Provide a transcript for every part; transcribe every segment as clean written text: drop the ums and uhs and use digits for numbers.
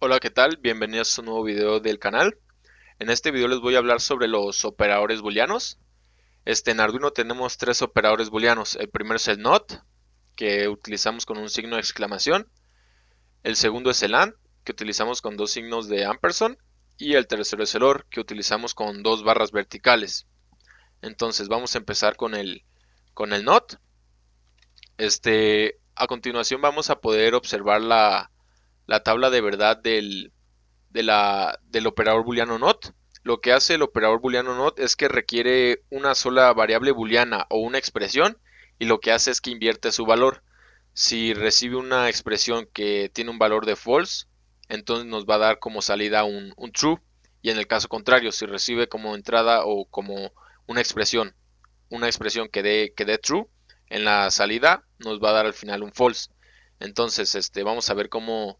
Hola, ¿qué tal? Bienvenidos a un nuevo video del canal. En este video les voy a hablar sobre los operadores booleanos. En Arduino tenemos tres operadores booleanos. El primero es el NOT, que utilizamos con un signo de exclamación. El segundo es el AND, que utilizamos con dos signos de ampersand. Y el tercero es el OR, que utilizamos con dos barras verticales. Entonces vamos a empezar con el NOT. A continuación vamos a poder observar la tabla de verdad del operador booleano not. Lo que hace el operador booleano not es que requiere una sola variable booleana o una expresión, y lo que hace es que invierte su valor. Si recibe una expresión que tiene un valor de false, entonces nos va a dar como salida un true, y en el caso contrario, si recibe como entrada o como una expresión, que dé true, en la salida nos va a dar al final un false. Entonces vamos a ver cómo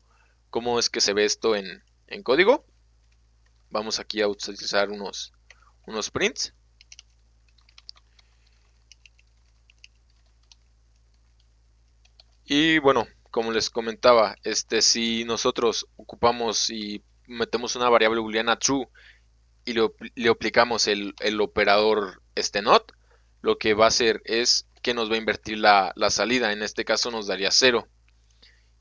es que se ve esto en código. Vamos aquí a utilizar unos prints. Y bueno, como les comentaba, si nosotros ocupamos y metemos una variable booleana true y le aplicamos el operador not, lo que va a hacer es que nos va a invertir la salida. En este caso nos daría 0.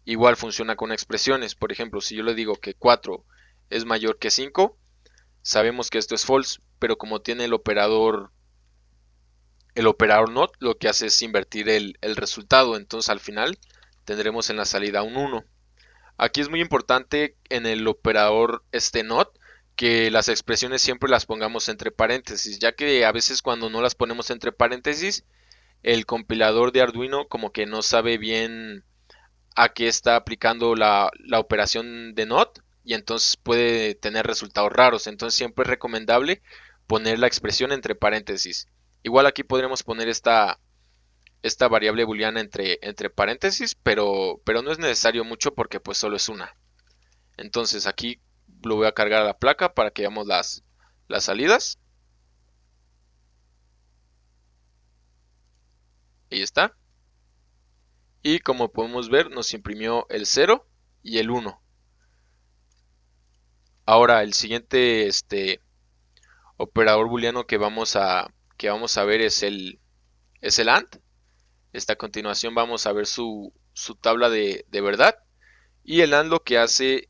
Igual funciona con expresiones. Por ejemplo, si yo le digo que 4 es mayor que 5, sabemos que esto es false, pero como tiene el operador not, lo que hace es invertir el resultado. Entonces al final tendremos en la salida un 1. Aquí es muy importante en el operador not que las expresiones siempre las pongamos entre paréntesis, ya que a veces cuando no las ponemos entre paréntesis, el compilador de Arduino como que no sabe bien a qué está aplicando la operación de not, y entonces puede tener resultados raros. Entonces siempre es recomendable poner la expresión entre paréntesis. Igual aquí podremos poner esta variable booleana entre paréntesis, pero no es necesario mucho porque pues solo es una. Entonces aquí lo voy a cargar a la placa para que veamos las salidas. Ahí está. Y como podemos ver, nos imprimió el 0 y el 1. Ahora el siguiente operador booleano que vamos a ver es el AND. A continuación vamos a ver su tabla de verdad. Y el AND lo que hace,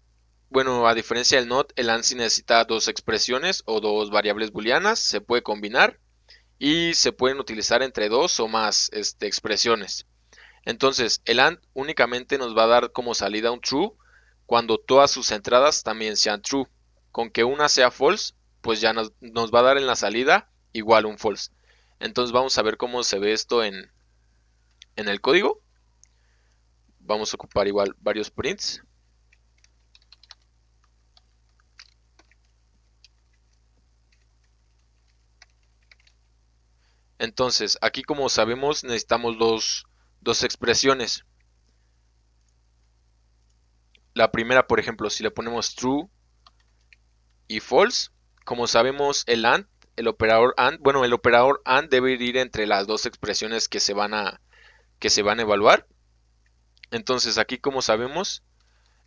bueno, a diferencia del NOT, el AND sí necesita dos expresiones o dos variables booleanas. Se puede combinar y se pueden utilizar entre dos o más expresiones. Entonces el AND únicamente nos va a dar como salida un true cuando todas sus entradas también sean true. Con que una sea false, pues ya nos va a dar en la salida igual un false. Entonces vamos a ver cómo se ve esto en el código. Vamos a ocupar igual varios prints. Entonces aquí, como sabemos, necesitamos dos expresiones. La primera, por ejemplo, si le ponemos true y false, como sabemos, el operador AND, bueno, el operador AND debe ir entre las dos expresiones que se van a evaluar. Entonces aquí, como sabemos,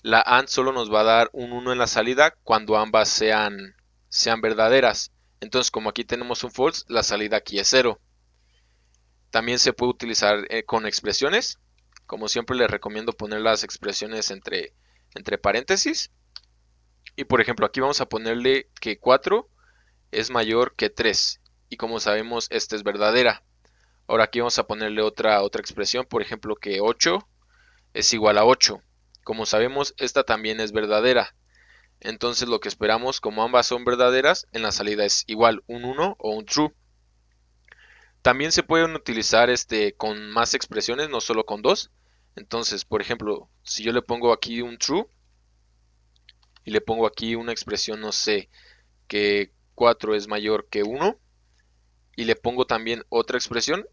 la AND solo nos va a dar un 1 en la salida cuando ambas sean verdaderas. Entonces, como aquí tenemos un false, la salida aquí es 0. También se puede utilizar con expresiones. Como siempre, les recomiendo poner las expresiones entre paréntesis. Y por ejemplo, aquí vamos a ponerle que 4 es mayor que 3. Y como sabemos, esta es verdadera. Ahora aquí vamos a ponerle otra expresión. Por ejemplo, que 8 es igual a 8. Como sabemos, esta también es verdadera. Entonces lo que esperamos, como ambas son verdaderas, en la salida es igual un 1 o un true. También se pueden utilizar con más expresiones, no solo con dos. Entonces, por ejemplo, si yo le pongo aquí un true y le pongo aquí una expresión, no sé, que 4 es mayor que 1, y le pongo también otra expresión,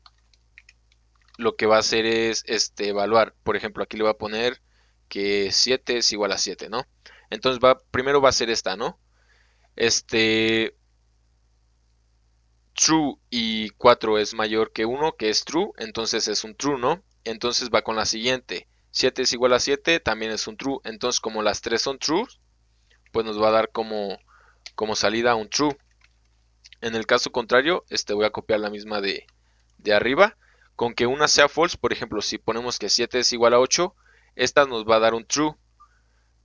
lo que va a hacer es evaluar. Por ejemplo, aquí le voy a poner que 7 es igual a 7, ¿no? Entonces primero va a ser esta, ¿no? True y 4 es mayor que 1, que es true, entonces es un true, ¿no? Entonces va con la siguiente. 7 es igual a 7 también es un true. Entonces como las tres son true, pues nos va a dar como salida un true. En el caso contrario, voy a copiar la misma de arriba. Con que una sea false, por ejemplo, si ponemos que 7 es igual a 8, esta nos va a dar un true.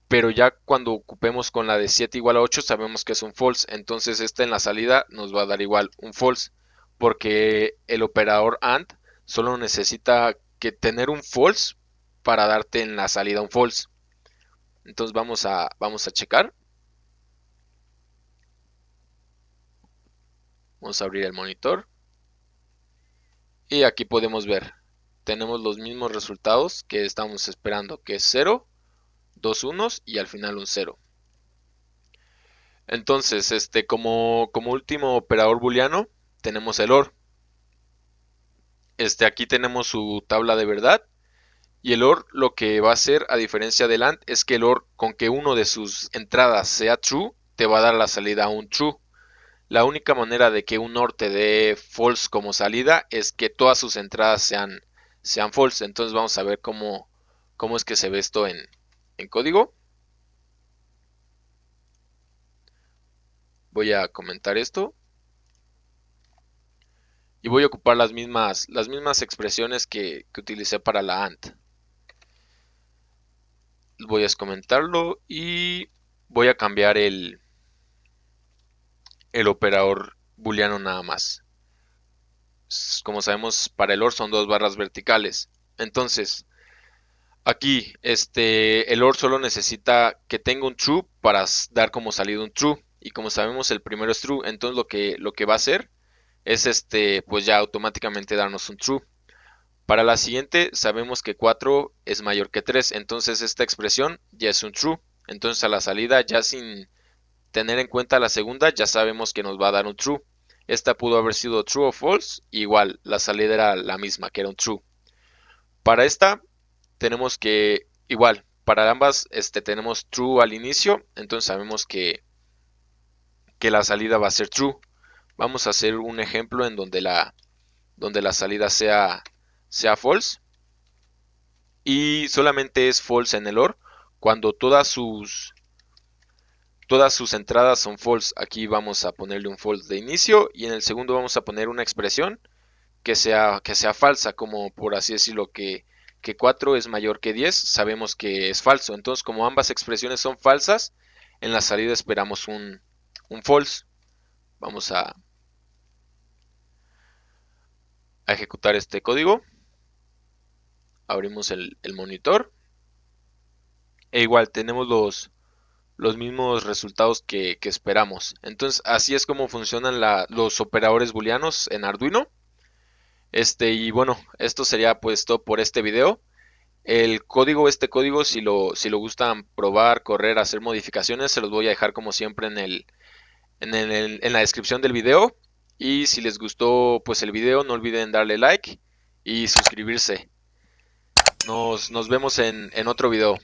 Pero ya cuando ocupemos con la de 7 igual a 8 sabemos que es un false. Entonces esta en la salida nos va a dar igual un false. Porque el operador AND solo necesita que tener un false para darte en la salida un false. Entonces vamos a checar. Vamos a abrir el monitor. Y aquí podemos ver. Tenemos los mismos resultados que estamos esperando, que es 0, 2 unos y al final un 0. Entonces, como último operador booleano, tenemos el OR. Aquí tenemos su tabla de verdad. Y el OR lo que va a hacer, a diferencia del AND, es que el OR, con que uno de sus entradas sea true, te va a dar la salida a un true. La única manera de que un OR te dé false como salida es que todas sus entradas sean false. Entonces vamos a ver cómo es que se ve esto en código. Voy a comentar esto. Y voy a ocupar las mismas expresiones que utilicé para la AND. Voy a comentarlo y voy a cambiar el operador booleano nada más. Como sabemos, para el OR son dos barras verticales. Entonces, aquí el OR solo necesita que tenga un true para dar como salida un true. Y como sabemos, el primero es true. Entonces lo que va a hacer es pues ya automáticamente darnos un true. Para la siguiente sabemos que 4 es mayor que 3, entonces esta expresión ya es un true. Entonces a la salida, ya sin tener en cuenta la segunda, ya sabemos que nos va a dar un true. Esta pudo haber sido true o false, igual la salida era la misma, que era un true. Para esta tenemos que, igual, para ambas tenemos true al inicio, entonces sabemos que la salida va a ser true. Vamos a hacer un ejemplo en donde la salida sea false. Y solamente es false en el OR cuando todas sus entradas son false. Aquí vamos a ponerle un false de inicio y en el segundo vamos a poner una expresión que sea falsa, como por así decirlo, que 4 es mayor que 10, sabemos que es falso. Entonces, como ambas expresiones son falsas, en la salida esperamos un false. Vamos a ejecutar este código. Abrimos el monitor. E igual tenemos los mismos resultados que esperamos. Entonces así es como funcionan los operadores booleanos en Arduino. Y bueno, esto sería pues todo por este video. El código, si lo gustan probar, correr, hacer modificaciones, se los voy a dejar como siempre en la descripción del video. Y si les gustó pues el video, no olviden darle like y suscribirse. Nos vemos en otro video.